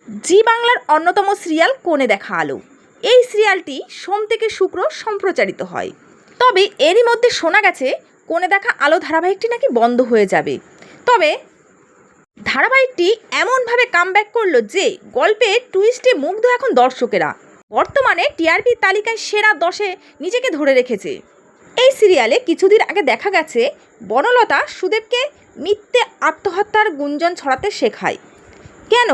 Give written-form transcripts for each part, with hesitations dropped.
জি বাংলার অন্যতম সিরিয়াল কোণে দেখা আলো। এই সিরিয়ালটি সোম থেকে শুক্র সম্প্রচারিত হয়। তবে এরই মধ্যে শোনা গেছে কোণে দেখা আলো ধারাবাহিকটি নাকি বন্ধ হয়ে যাবে। তবে ধারাবাহিকটি এমনভাবে কামব্যাক করলো যে গল্পের টুইস্টে মুগ্ধ এখন দর্শকেরা। বর্তমানে টিআরপি তালিকায় সেরা 10-এ নিজেকে ধরে রেখেছে। এই সিরিয়ালে কিছুদিন আগে দেখা গেছে বনলতা সুদেবকে মিথ্যে আত্মহত্যার গুঞ্জন ছড়াতে শেখায়। কেন?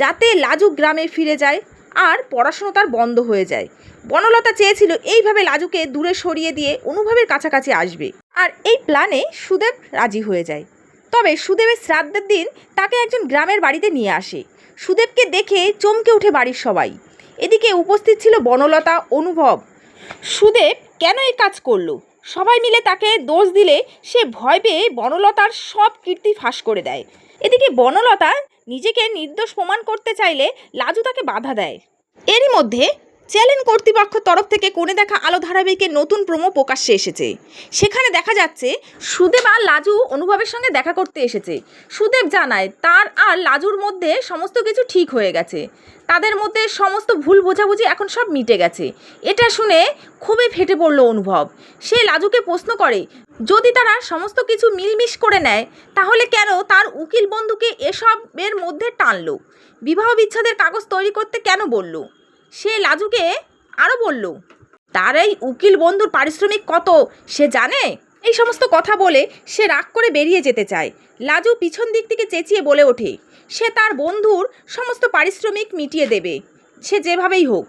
যাতে লাজু গ্রামে ফিরে যায় আর পড়াশুনো তার বন্ধ হয়ে যায়। বনলতা চেয়েছিল এইভাবে লাজুকে দূরে সরিয়ে দিয়ে অনুভবের কাছাকাছি আসবে, আর এই প্ল্যানে সুদেব রাজি হয়ে যায়। তবে সুদেবের শ্রাদ্ধের দিন তাকে একজন গ্রামের বাড়িতে নিয়ে আসে। সুদেবকে দেখে চমকে ওঠে বাড়ির সবাই। এদিকে উপস্থিত ছিল বনলতা, অনুভব। সুদেব কেন এই কাজ করলো? সবাই মিলে তাকে দোষ দিলে সে ভয় পেয়ে বনলতার সব কীর্তি ফাঁস করে দেয়। এদিকে বনলতা নিজেকে নির্দোষ প্রমাণ করতে চাইলে লাজু তাকে বাধা দেয়। এরই মধ্যে চ্যানেল কর্তৃপক্ষ তরফ থেকে কোণে দেখা আলো ধারাবাহিকের নতুন প্রোমো প্রকাশ্যে এসেছে। সেখানে দেখা যাচ্ছে সুদেব আর লাজু অনুভবের সঙ্গে দেখা করতে এসেছে। সুদেব জানায় তার আর লাজুর মধ্যে সমস্ত কিছু ঠিক হয়ে গেছে, তাদের মধ্যে সমস্ত ভুল বোঝাবুঝি এখন সব মিটে গেছে। এটা শুনে খুবই ফেটে পড়ল অনুভব। সে লাজুকে প্রশ্ন করে, যদি তারা সমস্ত কিছু মিলমিশ করে নেয় তাহলে কেন তার উকিল বন্ধুকে এসবের মধ্যে টানলো? বিবাহ বিচ্ছেদের কাগজ তৈরি করতে কেন বলল? সে লাজুকে আরও বলল, তার এই উকিল বন্ধুর পারিশ্রমিক কত সে জানে? এই সমস্ত কথা বলে সে রাগ করে বেরিয়ে যেতে চায়। লাজু পিছন দিক থেকে চেঁচিয়ে বলে ওঠে সে তার বন্ধুর সমস্ত পারিশ্রমিক মিটিয়ে দেবে, সে যেভাবেই হোক।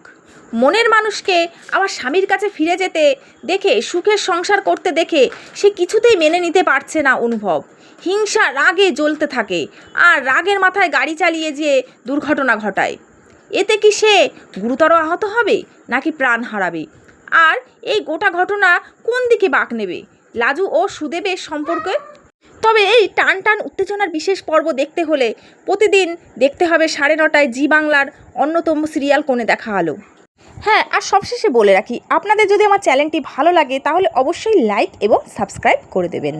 মনের মানুষকে আবার স্বামীর কাছে ফিরে যেতে দেখে, সুখের সংসার করতে দেখে সে কিছুতেই মেনে নিতে পারছে না অনুভব। হিংসা রাগে জ্বলতে থাকে আর রাগের মাথায় গাড়ি চালিয়ে যেয়ে দুর্ঘটনা ঘটায়। এতে কি সে গুরুতর আহত হবে নাকি প্রাণ হারাবে? আর এই গোটা ঘটনা কোন দিকে বাঁক নেবে লাজু ও সুদেবের সম্পর্কে? তবে এই টান টান উত্তেজনার বিশেষ পর্ব দেখতে হলে প্রতিদিন দেখতে হবে 9:30টায় জি বাংলার অন্যতম সিরিয়াল কোণে দেখা আলো। হ্যাঁ, আর সবশেষে বলে রাখি, আপনাদের যদি আমার চ্যানেলটি ভালো লাগে তাহলে অবশ্যই লাইক এবং সাবস্ক্রাইব করে দেবেন।